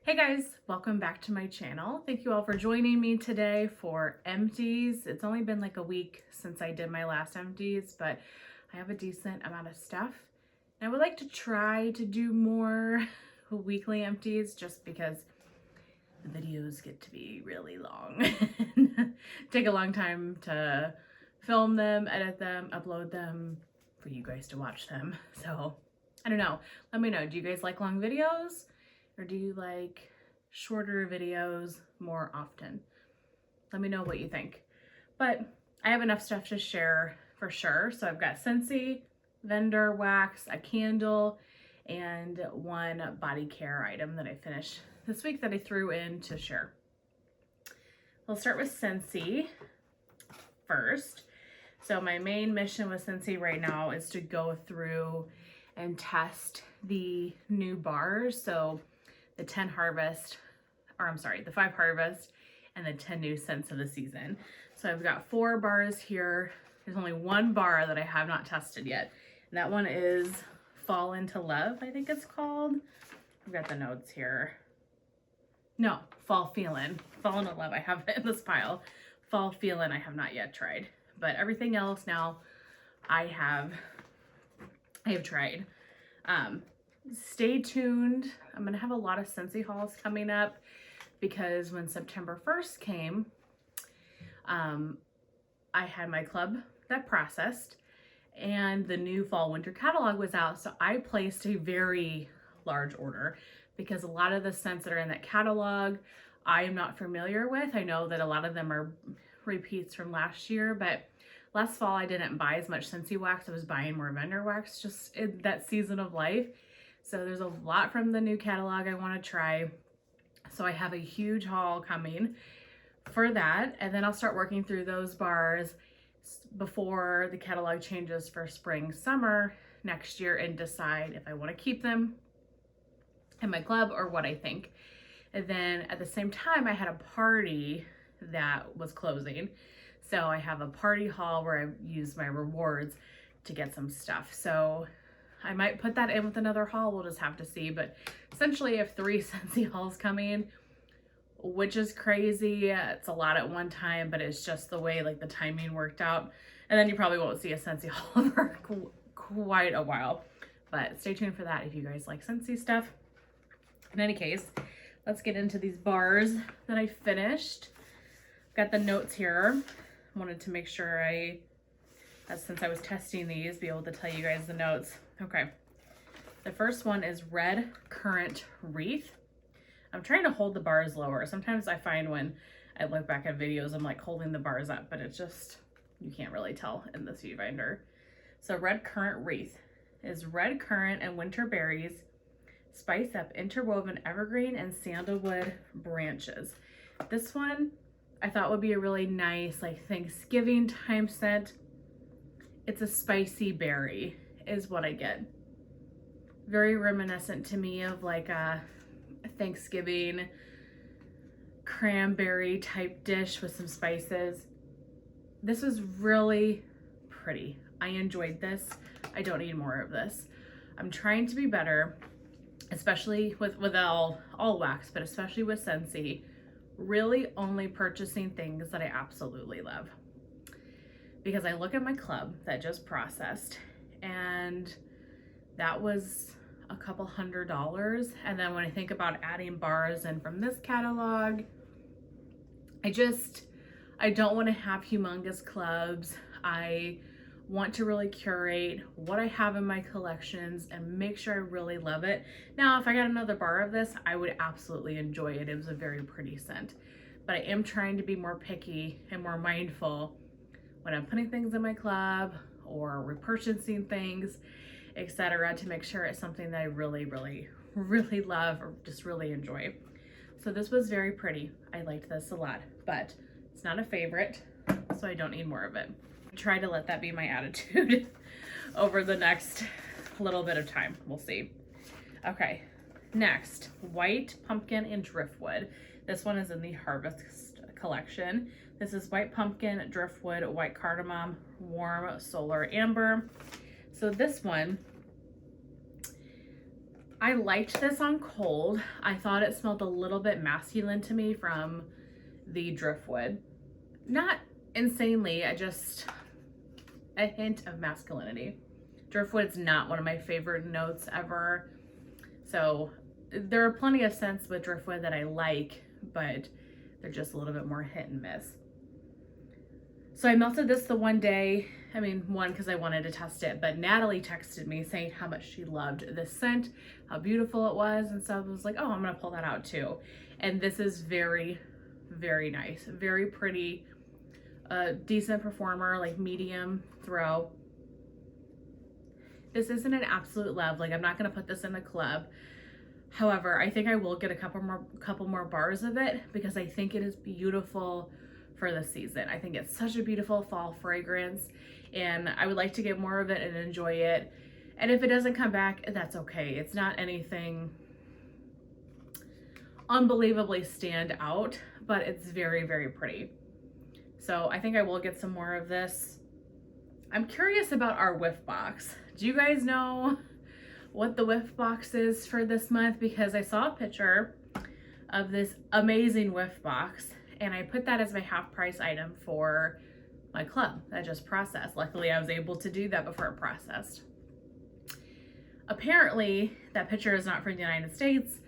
Hey guys, welcome back to my channel. Thank you all for joining me today for empties. It's only been like a week since I did my last empties, but I have a decent amount of stuff. And I would like to try to do more weekly empties just because the videos get to be really long. Take a long time to film them, edit them, upload them for you guys to watch them. So I don't know. Let me know. Do you guys like long videos? Or do you like shorter videos more often? Let me know what you think. But I have enough stuff to share for sure. So I've got Scentsy, vendor wax, a candle, and one body care item that I finished this week that I threw in to share. We'll start with Scentsy first. So my main mission with Scentsy right now is to go through and test the new bars. So the 5 harvest and the 10 new scents of the season. So I've got 4 bars here. There's only one bar that I have not tested yet. And that one is Fall Into Love, I think it's called. I've got the notes here. No, Fall Feelin'. Fall Into Love, I have it in this pile. Fall Feelin' I have not yet tried. But everything else now I have tried. Stay tuned. I'm gonna have a lot of Scentsy hauls coming up because when September 1st came, I had my club that processed and the new fall winter catalog was out. So I placed a very large order because a lot of the scents that are in that catalog I am not familiar with. I know that a lot of them are repeats from last year, but last fall I didn't buy as much Scentsy wax. I was buying more vendor wax just in that season of life. So there's a lot from the new catalog I want to try. So I have a huge haul coming for that. And then I'll start working through those bars before the catalog changes for spring, summer next year and decide if I want to keep them in my club or what I think. And then at the same time, I had a party that was closing. So I have a party haul where I use my rewards to get some stuff. So I might put that in with another haul. We'll just have to see. But essentially I have 3 Scentsy hauls coming, which is crazy. It's a lot at one time, but it's just the way like the timing worked out. And then you probably won't see a Scentsy haul for quite a while. But stay tuned for that if you guys like Scentsy stuff. In any case, let's get into these bars that I finished. Got the notes here. Wanted to make sure since I was testing these, be able to tell you guys the notes. Okay, the first one is Red Currant Wreath. I'm trying to hold the bars lower. Sometimes I find when I look back at videos, I'm like holding the bars up, but it's just, you can't really tell in this viewfinder. So Red Currant Wreath is red currant and winter berries, spice up interwoven evergreen and sandalwood branches. This one I thought would be a really nice like Thanksgiving time scent. It's a spicy berry is what I get. Very reminiscent to me of like a Thanksgiving cranberry type dish with some spices. This was really pretty. I enjoyed this. I don't need more of this. I'm trying to be better, especially with all wax, but especially with Scentsy, really only purchasing things that I absolutely love. Because I look at my club that just processed and that was a couple $100. And then when I think about adding bars in from this catalog, I don't want to have humongous clubs. I want to really curate what I have in my collections and make sure I really love it. Now, if I got another bar of this, I would absolutely enjoy it. It was a very pretty scent, but I am trying to be more picky and more mindful when I'm putting things in my club or repurchasing things, etc., to make sure it's something that I really, really, really love or just really enjoy. So this was very pretty. I liked this a lot, but it's not a favorite, so I don't need more of it. Try to let that be my attitude over the next little bit of time. We'll see. Okay, next, White Pumpkin and Driftwood. This one is in the Harvest collection. This is White Pumpkin, Driftwood, White Cardamom, Warm Solar Amber. So this one I liked this on cold. I thought it smelled a little bit masculine to me from the driftwood. Not insanely, just a hint of masculinity. Driftwood's not one of my favorite notes ever. So there are plenty of scents with driftwood that I like, but they're just a little bit more hit and miss. So I melted this the one day. I mean, one, because I wanted to test it, but Natalie texted me saying how much she loved this scent, how beautiful it was, and so I was like, oh, I'm gonna pull that out too. And this is very, very nice, very pretty, decent performer, like medium throw. This isn't an absolute love. Like, I'm not gonna put this in the club. However, I think I will get a couple more bars of it because I think it is beautiful for the season. I think it's such a beautiful fall fragrance, and I would like to get more of it and enjoy it. And if it doesn't come back, that's okay. It's not anything unbelievably stand out, but it's very, very pretty. So I think I will get some more of this. I'm curious about our whiff box. Do you guys know what the whiff box is for this month? Because I saw a picture of this amazing whiff box, and I put that as my half price item for my club that just processed. Luckily, I was able to do that before it processed. Apparently, that picture is not for the United States.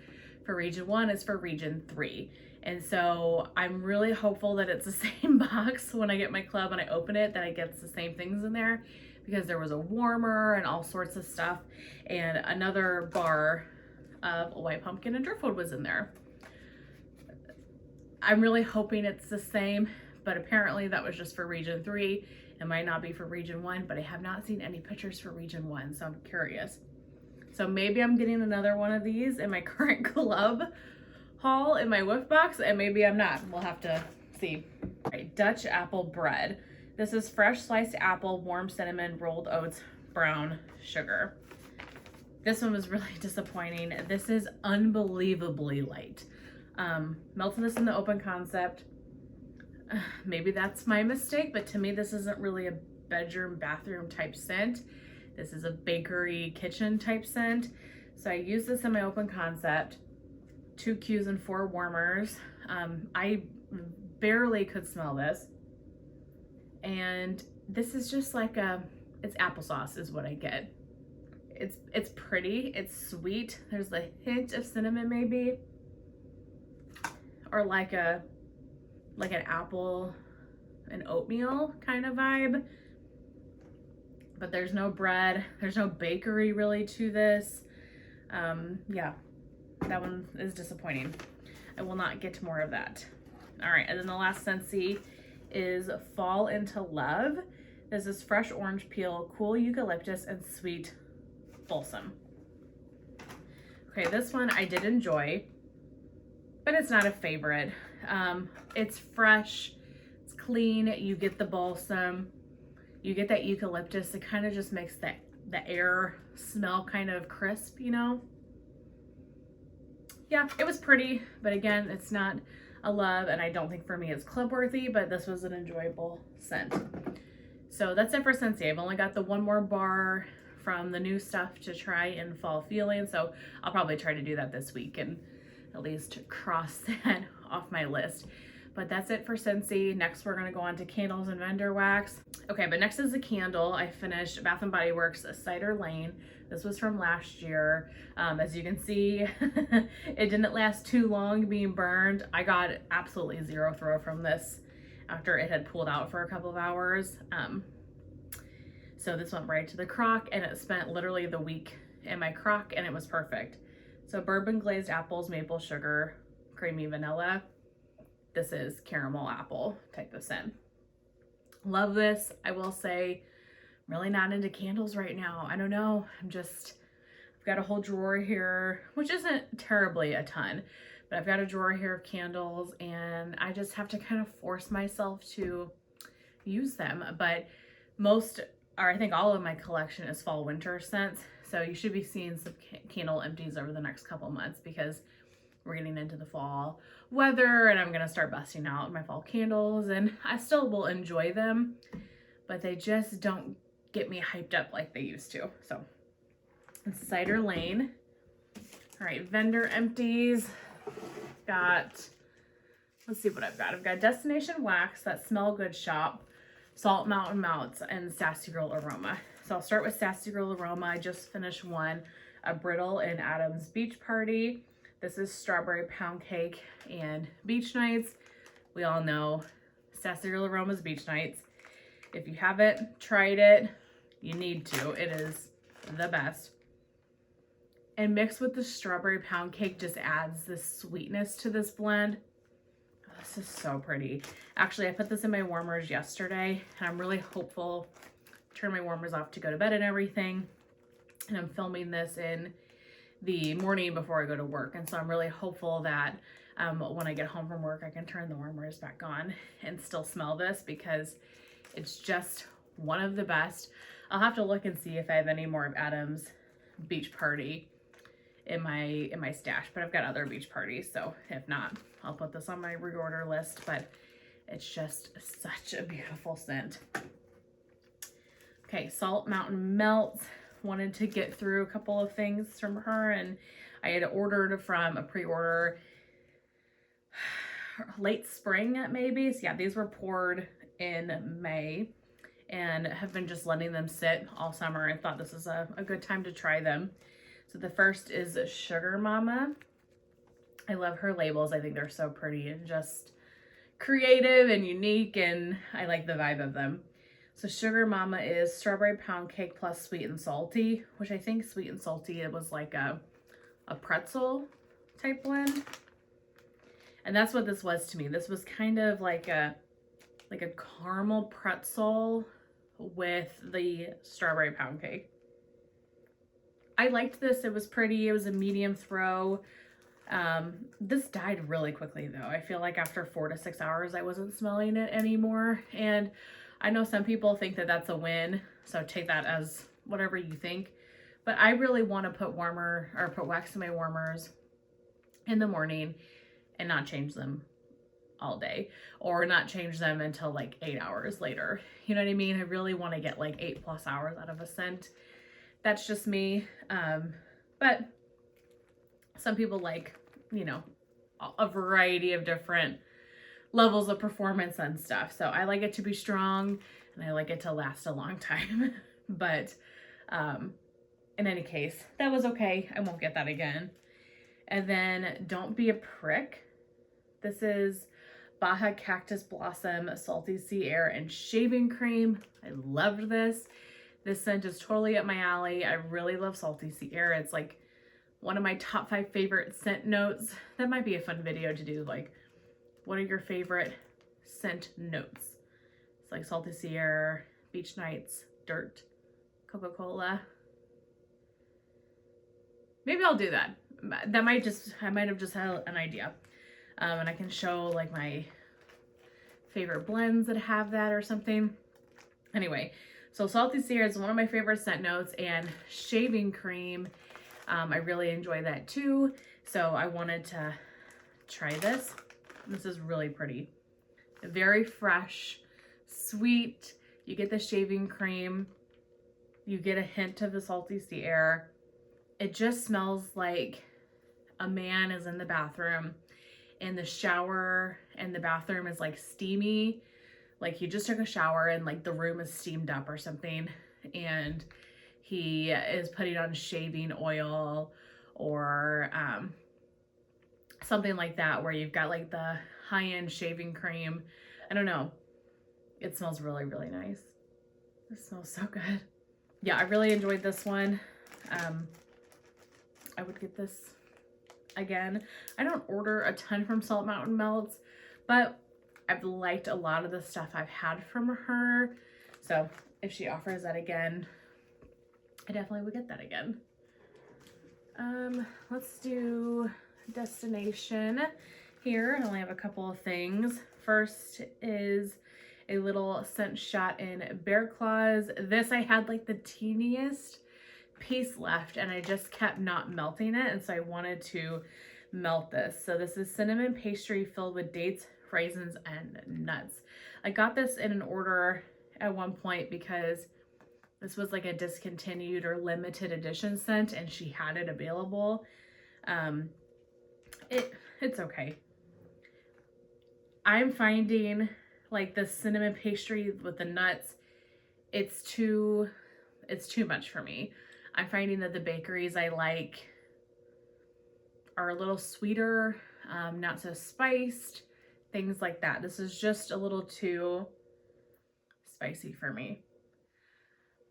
For region 1, it's for region 3. And so I'm really hopeful that it's the same box when I get my club and I open it, that I get the same things in there, because there was a warmer and all sorts of stuff. And another bar of white pumpkin and driftwood was in there. I'm really hoping it's the same, but apparently that was just for region 3. It might not be for region 1, but I have not seen any pictures for region 1, so I'm curious. So maybe I'm getting another one of these in my current club haul in my whiff box, and maybe I'm not. We'll have to see. All right, Dutch apple bread. This is fresh sliced apple, warm cinnamon, rolled oats, brown sugar. This one was really disappointing. This is unbelievably light. Melted this in the open concept. Maybe that's my mistake, but to me this isn't really a bedroom, bathroom type scent. This is a bakery, kitchen type scent. So I used this in my open concept. 2 Qs and 4 warmers. I barely could smell this. And this is just like it's applesauce is what I get. It's pretty, it's sweet. There's a hint of cinnamon maybe. Or like an apple and oatmeal kind of vibe. But there's no bread, there's no bakery really to this. Yeah, that one is disappointing. I will not get more of that. All right, and then the last Scentsy is Fall Into Love. This is fresh orange peel, cool eucalyptus, and sweet balsam. Okay, this one I did enjoy, but it's not a favorite. It's fresh, it's clean, you get the balsam, you get that eucalyptus. It kind of just makes the air smell kind of crisp, you know? Yeah, it was pretty, but again, it's not a love, and I don't think for me it's club worthy, but this was an enjoyable scent. So that's it for Scentsy. I've only got the one more bar from the new stuff to try in fall feeling, so I'll probably try to do that this week and at least cross that off my list. But that's it for Scentsy. Next, we're gonna go on to candles and vendor wax. Okay, but next is a candle. I finished Bath & Body Works Cider Lane. This was from last year. As you can see, it didn't last too long being burned. I got absolutely zero throw from this after it had pulled out for a couple of hours. So this went right to the crock, and it spent literally the week in my crock, and it was perfect. So bourbon glazed apples, maple sugar, creamy vanilla. This is caramel apple type of scent. Love this. I will say, I'm really not into candles right now. I don't know. I've got a whole drawer here, which isn't terribly a ton, but I've got a drawer here of candles, and I just have to kind of force myself to use them. But most, or I think all of my collection is fall winter scents. So you should be seeing some candle empties over the next couple months, because we're getting into the fall weather, and I'm gonna start busting out my fall candles, and I still will enjoy them, but they just don't get me hyped up like they used to. So it's Cider Lane. All right, vendor empties. Got, let's see what I've got. I've got Destination Wax, that Smell Good shop, Salt Mountain Melts, and Sassy Girl Aroma. So I'll start with Sassy Girl Aroma. I just finished one, a Brittle in Adam's Beach Party. This is Strawberry Pound Cake and Beach Nights. We all know Sassy Girl Aroma's Beach Nights. If you haven't tried it, you need to. It is the best. And mixed with the Strawberry Pound Cake just adds this sweetness to this blend. Oh, this is so pretty. Actually, I put this in my warmers yesterday, and I'm really hopeful. Turn my warmers off to go to bed and everything. And I'm filming this in the morning before I go to work. And so I'm really hopeful that when I get home from work, I can turn the warmers back on and still smell this, because it's just one of the best. I'll have to look and see if I have any more of Adam's Beach Party in my stash, but I've got other beach parties, so if not, I'll put this on my reorder list. But it's just such a beautiful scent. Okay, Salt Mountain Melts. Wanted to get through a couple of things from her, and I had ordered from a pre-order late spring maybe. So yeah, these were poured in May and have been just letting them sit all summer. I thought this is a good time to try them. So the first is Sugar Mama. I love her labels. I think they're so pretty and just creative and unique, and I like the vibe of them. So Sugar Mama is Strawberry Pound Cake plus Sweet and Salty, which I think Sweet and Salty, it was like a pretzel type blend. And that's what this was to me. This was kind of like a caramel pretzel with the Strawberry Pound Cake. I liked this. It was pretty. It was a medium throw. This died really quickly though. I feel like after 4 to 6 hours, I wasn't smelling it anymore. And I know some people think that that's a win, so take that as whatever you think. But I really want to put wax in my warmers in the morning and not change them all day, or not change them until like 8 hours later. You know what I mean? I really want to get like 8+ hours out of a scent. That's just me. But some people like, you know, a variety of different levels of performance and stuff. So I like it to be strong, and I like it to last a long time. But in any case, that was okay. I won't get that again. And then Don't Be a Prick. This is Baja Cactus Blossom, Salty Sea Air, and Shaving Cream. I loved this. This scent is totally up my alley. I really love Salty Sea Air. It's like one of my top 5 favorite scent notes. That might be a fun video to do, like, what are your favorite scent notes? It's like Salty Sea Air, Beach Nights, Dirt, Coca-Cola. Maybe I'll do that. I might have just had an idea. And I can show like my favorite blends that have that or something. Anyway, so Salty Sea Air is one of my favorite scent notes, and Shaving Cream, I really enjoy that too. So I wanted to try this. This is really pretty. Very fresh, sweet. You get the shaving cream. You get a hint of the Salty Sea Air. It just smells like a man is in the bathroom, and the shower and the bathroom is like steamy. Like he just took a shower and like the room is steamed up or something, and he is putting on shaving oil or something like that, where you've got like the high-end shaving cream. I don't know. It smells really, really nice. It smells so good. Yeah, I really enjoyed this one. I would get this again. I don't order a ton from Salt Mountain Melts, but I've liked a lot of the stuff I've had from her. So if she offers that again, I definitely would get that again. Let's do Destination here. I only have a couple of things. First is a little scent shot in Bear Claws. This I had like the teeniest piece left, and I just kept not melting it, and so I wanted to melt this. So this is cinnamon pastry filled with dates, raisins, and nuts. I got this in an order at one point because this was like a discontinued or limited edition scent, and she had it available. It's okay. I'm finding like the cinnamon pastry with the nuts, it's too much for me. I'm finding that the bakeries I like are a little sweeter, not so spiced, things like that. This is just a little too spicy for me.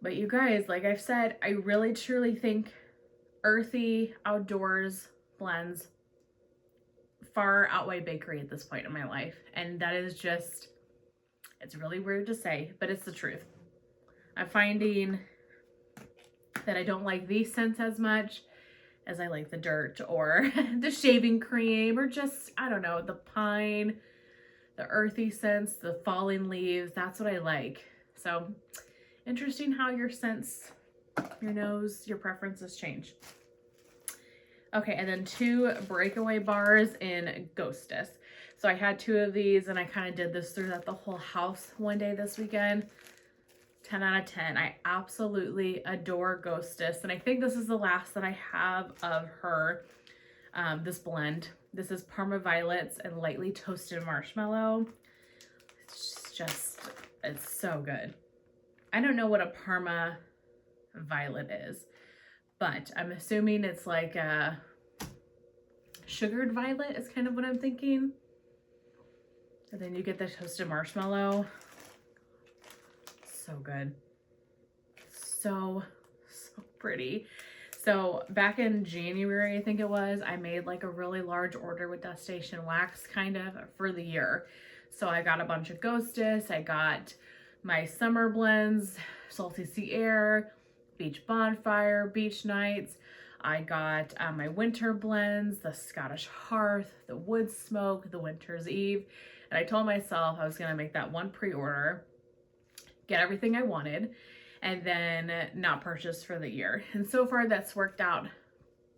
But you guys, like I've said, I really truly think earthy outdoors blends far outweigh bakery at this point in my life. And that is just, it's really weird to say, but it's the truth. I'm finding that I don't like these scents as much as I like the dirt or the shaving cream, or just, I don't know, the pine, the earthy scents, the falling leaves. That's what I like. So interesting how your scents, your nose, your preferences change. Okay, and then 2 breakaway bars in Ghostess. So I had 2 of these, and I kind of did this throughout the whole house one day this weekend. 10 out of 10. I absolutely adore Ghostess, and I think this is the last that I have of her, this blend. This is Parma Violets and Lightly Toasted Marshmallow. It's just, it's so good. I don't know what a Parma Violet is, but I'm assuming it's like a sugared violet is kind of what I'm thinking. And then you get the toasted marshmallow. So good. So pretty. So back in January, I think it was, I made like a really large order with Destination Wax kind of for the year. So I got a bunch of Ghostess. I got my summer blends, Salty Sea Air, Beach Bonfire, Beach Nights. I got my winter blends, the Scottish Hearth, the Wood Smoke, the Winter's Eve. And I told myself I was going to make that one pre-order, get everything I wanted, and then not purchase for the year. And so far that's worked out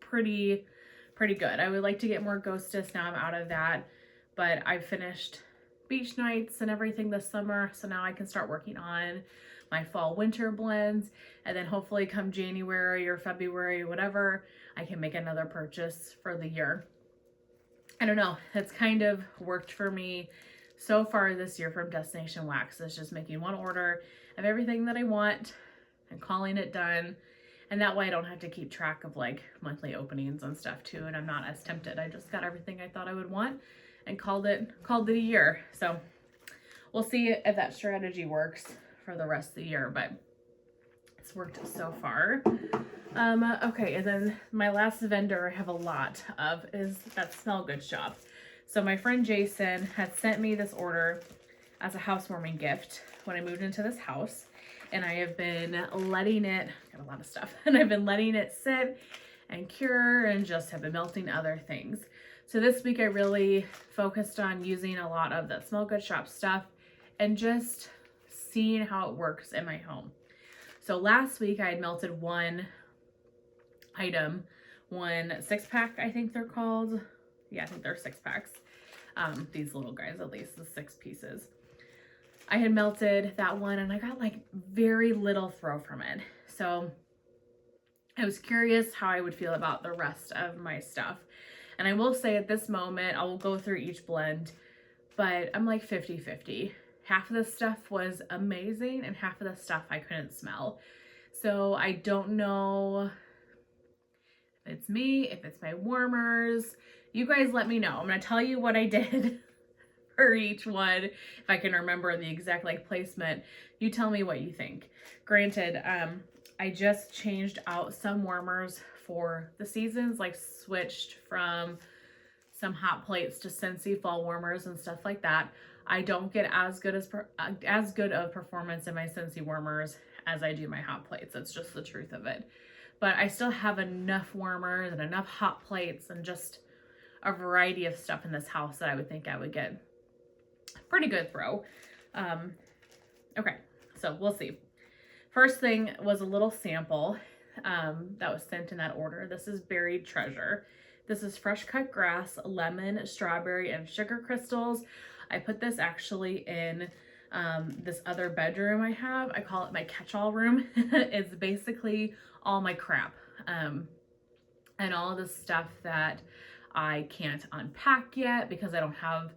pretty good. I would like to get more Ghostess. Now I'm out of that, but I finished Beach Nights and everything this summer. So now I can start working on my fall winter blends, and then hopefully come January or February, whatever, I can make another purchase for the year. I don't know, it's kind of worked for me so far this year from Destination Wax. It's just making one order of everything that I want and calling it done. And that way I don't have to keep track of like monthly openings and stuff too. And I'm not as tempted. I just got everything I thought I would want and called it a year. So we'll see if that strategy works for the rest of the year, but it's worked so far. Okay, and then my last vendor I have a lot of is that Smell Good shop. So my friend Jason had sent me this order as a housewarming gift when I moved into this house, and I have been letting it, got a lot of stuff, and I've been letting it sit and cure and just have been melting other things. So this week I really focused on using a lot of the Smell Good shop stuff and just seeing how it works in my home. So last week I had melted one item, one 6-pack, I think they're called. Yeah, I think they're 6-packs. These little guys, at least the 6 pieces. I had melted that one and I got like very little throw from it. So I was curious how I would feel about the rest of my stuff. And I will say at this moment, I will go through each blend, but I'm like 50-50. Half of the stuff was amazing and half of the stuff I couldn't smell. So I don't know if it's me, if it's my warmers. You guys let me know. I'm going to tell you what I did for each one. If I can remember the exact like placement, you tell me what you think. Granted, I just changed out some warmers for the seasons, like switched from some hot plates to Scentsy fall warmers and stuff like that. I don't get as good of performance in my Scentsy warmers as I do my hot plates. That's just the truth of it. But I still have enough warmers and enough hot plates and just a variety of stuff in this house that I would think I would get pretty good throw. Okay, so we'll see. First thing was a little sample that was sent in that order. This is Buried Treasure. This is fresh cut grass, lemon, strawberry, and sugar crystals. I put this actually in this other bedroom I have. I call it my catch-all room. It's basically all my crap. and all the stuff that I can't unpack yet because I don't have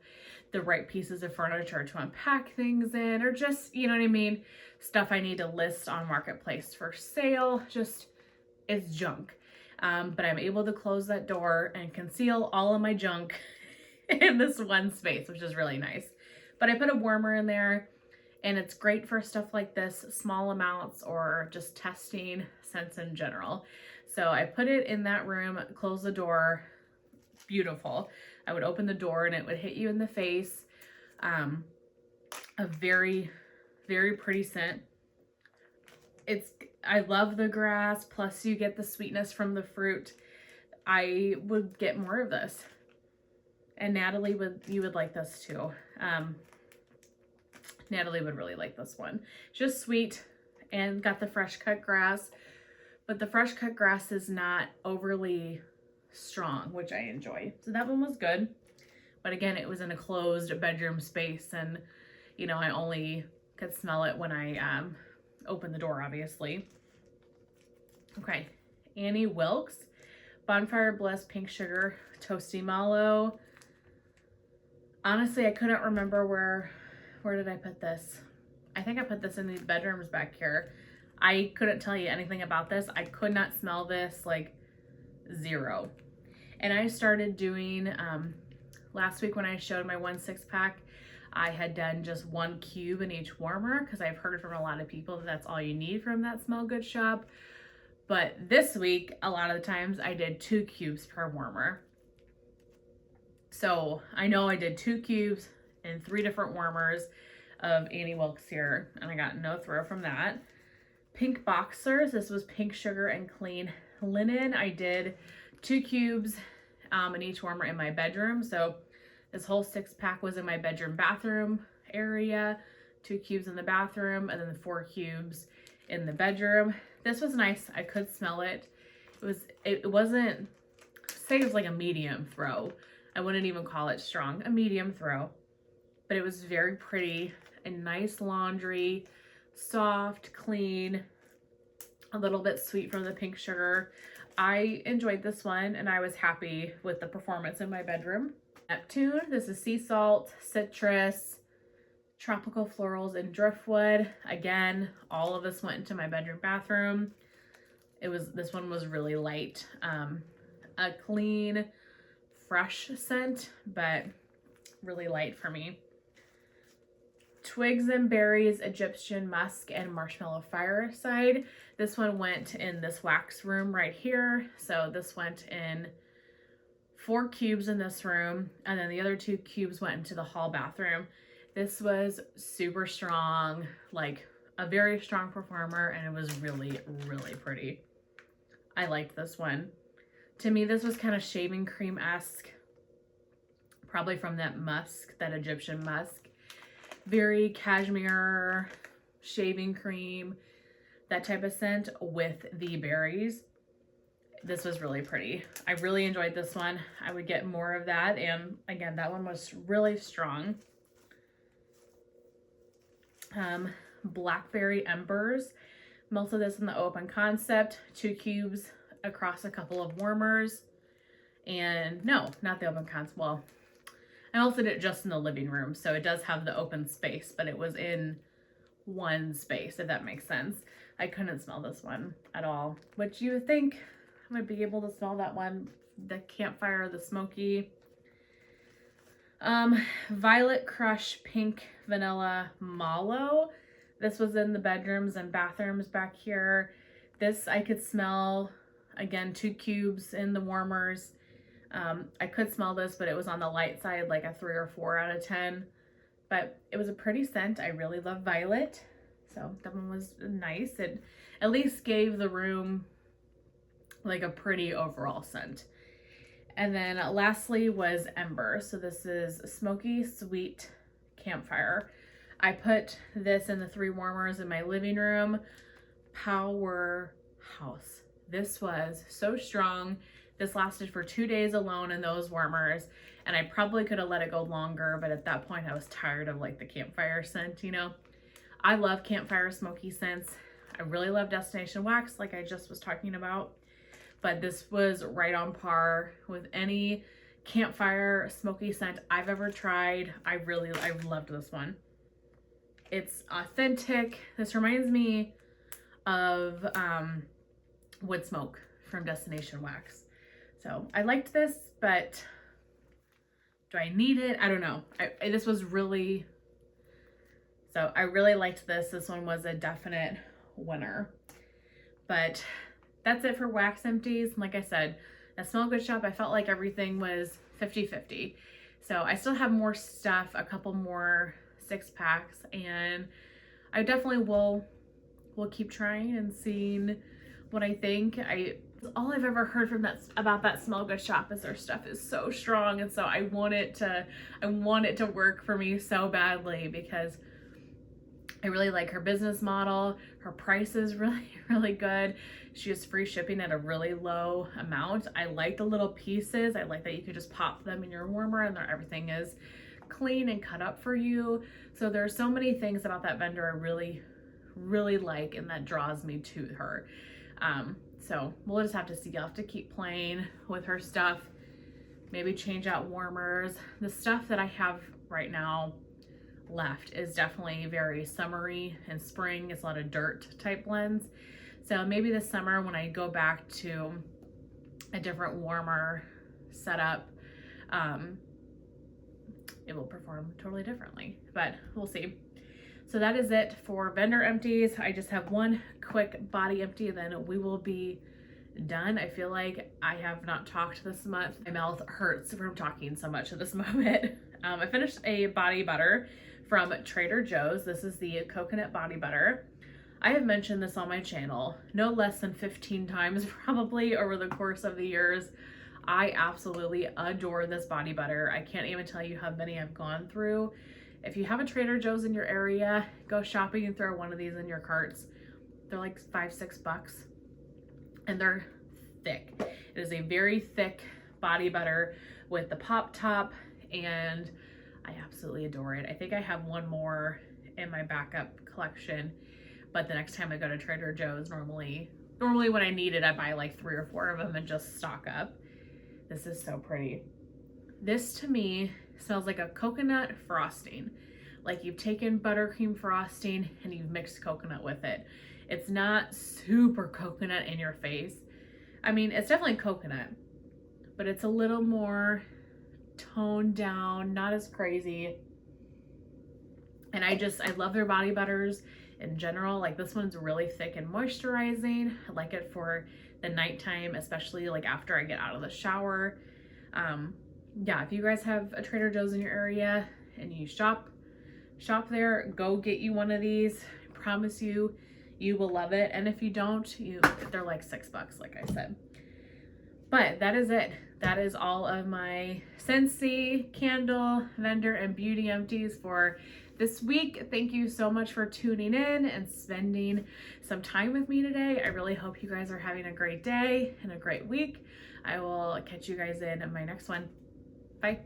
the right pieces of furniture to unpack things in, or just, you know what I mean? Stuff I need to list on Marketplace for sale, just it's junk. But I'm able to close that door and conceal all of my junk in this one space, which is really nice. But I put a warmer in there, and it's great for stuff like this, small amounts or just testing scents in general. So I put it in that room, close the door, beautiful. I would open the door and it would hit you in the face. A very, very pretty scent. I love the grass, plus you get the sweetness from the fruit. I would get more of this. And Natalie you would like this too. Natalie would really like this one. Just sweet and got the fresh cut grass, but the fresh cut grass is not overly strong, which I enjoy. So that one was good. But again, it was in a closed bedroom space, and you know, I only could smell it when I opened the door, obviously. Okay, Annie Wilkes, Bonfire Bliss Pink Sugar Toasty Mallow. Honestly, I couldn't remember where did I put this? I think I put this in these bedrooms back here. I couldn't tell you anything about this. I could not smell this, like zero. And I started doing, last week when I showed my 1 6-pack, I had done just 1 cube in each warmer because I've heard from a lot of people that that's all you need from that Smell Good shop. But this week, a lot of the times I did 2 cubes per warmer. So I know I did 2 cubes in 3 different warmers of Annie Wilkes here, and I got no throw from that. Pink Boxers, this was Pink Sugar and Clean Linen. I did 2 cubes in each warmer in my bedroom. So this whole 6-pack was in my bedroom bathroom area, 2 cubes in the bathroom, and then 4 cubes in the bedroom. This was nice. I could smell it. It wasn't, say it was like a medium throw. I wouldn't even call it strong, a medium throw. But it was very pretty, a nice laundry, soft, clean, a little bit sweet from the pink sugar. I enjoyed this one, and I was happy with the performance in my bedroom. Neptune, this is sea salt, citrus, tropical florals, and driftwood. Again, all of this went into my bedroom bathroom. This one was really light. A clean, fresh scent, but really light for me. Twigs and Berries, Egyptian Musk, and Marshmallow Fireside. This one went in this wax room right here. So this went in 4 cubes in this room, and then the other 2 cubes went into the hall bathroom. This was super strong, like a very strong performer, and it was really, really pretty. I liked this one. To me, this was kind of shaving cream-esque, probably from that musk, that Egyptian musk. Very cashmere, shaving cream, that type of scent with the berries. This was really pretty. I really enjoyed this one. I would get more of that, and again, that one was really strong. Blackberry Embers. Melted this in the open concept, 2 cubes across a couple of warmers. And no, not the open concept. Well, I also did it just in the living room, so it does have the open space, but it was in one space, if that makes sense. I couldn't smell this one at all, which you would think I might be able to smell that one, the campfire, the smoky. Violet Crush Pink Vanilla Mallow. This was in the bedrooms and bathrooms back here. This I could smell, again, 2 cubes in the warmers. I could smell this, but it was on the light side, like a 3 or 4 out of 10. But it was a pretty scent. I really love violet. So that one was nice. It at least gave the room like a pretty overall scent. And then lastly was Ember. So this is Smoky Sweet Campfire. I put this in the 3 warmers in my living room. Powerhouse. This was so strong. This lasted for 2 days alone in those warmers, and I probably could have let it go longer, but at that point I was tired of like the campfire scent, you know. I love campfire smoky scents. I really love Destination Wax, like I just was talking about. but this was right on par with any campfire smoky scent I've ever tried. I loved this one. It's authentic. This reminds me of wood smoke from Destination Wax. So I liked this, but do I need it? I don't know. This was really, so I really liked this. This one was a definite winner. But that's it for wax empties. Like I said, at Smell Good Shop, I felt like everything was 50-50. So I still have more stuff, a couple more 6-packs, and I definitely will keep trying and seeing what I think. All I've ever heard from about that Smell Good Shop is their stuff is so strong, and so I want it to work for me so badly, because I really like her business model. Her price is really, really good. She has free shipping at a really low amount. I like the little pieces. I like that you could just pop them in your warmer and everything is clean and cut up for you. So there's so many things about that vendor I really, really like, and that draws me to her. So we'll just have to see. I'll have to keep playing with her stuff, maybe change out warmers. The stuff that I have right now left is definitely very summery and spring. It's a lot of dirt type blends. So maybe this summer when I go back to a different warmer setup, it will perform totally differently, but we'll see. So that is it for vendor empties. I just have one quick body empty, and then we will be done. I feel like I have not talked this month. My mouth hurts from talking so much at this moment. I finished a body butter from Trader Joe's. This is the coconut body butter. I have mentioned this on my channel no less than 15 times probably over the course of the years. I absolutely adore this body butter. I can't even tell you how many I've gone through. If you have a Trader Joe's in your area, go shopping and throw one of these in your carts. They're like $5-6 and they're thick. It is a very thick body butter with the pop top, and I absolutely adore it. I think I have one more in my backup collection, but the next time I go to Trader Joe's, normally when I need it, I buy like 3 or 4 of them and just stock up. This is so pretty. This to me smells like a coconut frosting. Like you've taken buttercream frosting and you've mixed coconut with it. It's not super coconut in your face. I mean, it's definitely coconut, but it's a little more toned down, not as crazy. And I love their body butters in general. Like this one's really thick and moisturizing. I like it for the nighttime, especially like after I get out of the shower. Yeah, if you guys have a Trader Joe's in your area and you shop there, go get you one of these. I promise you, you will love it. And if you don't, they're like $6, like I said. But that is it. That is all of my Scentsy, candle, vendor, and beauty empties for this week. Thank you so much for tuning in and spending some time with me today. I really hope you guys are having a great day and a great week. I will catch you guys in my next one. Bye.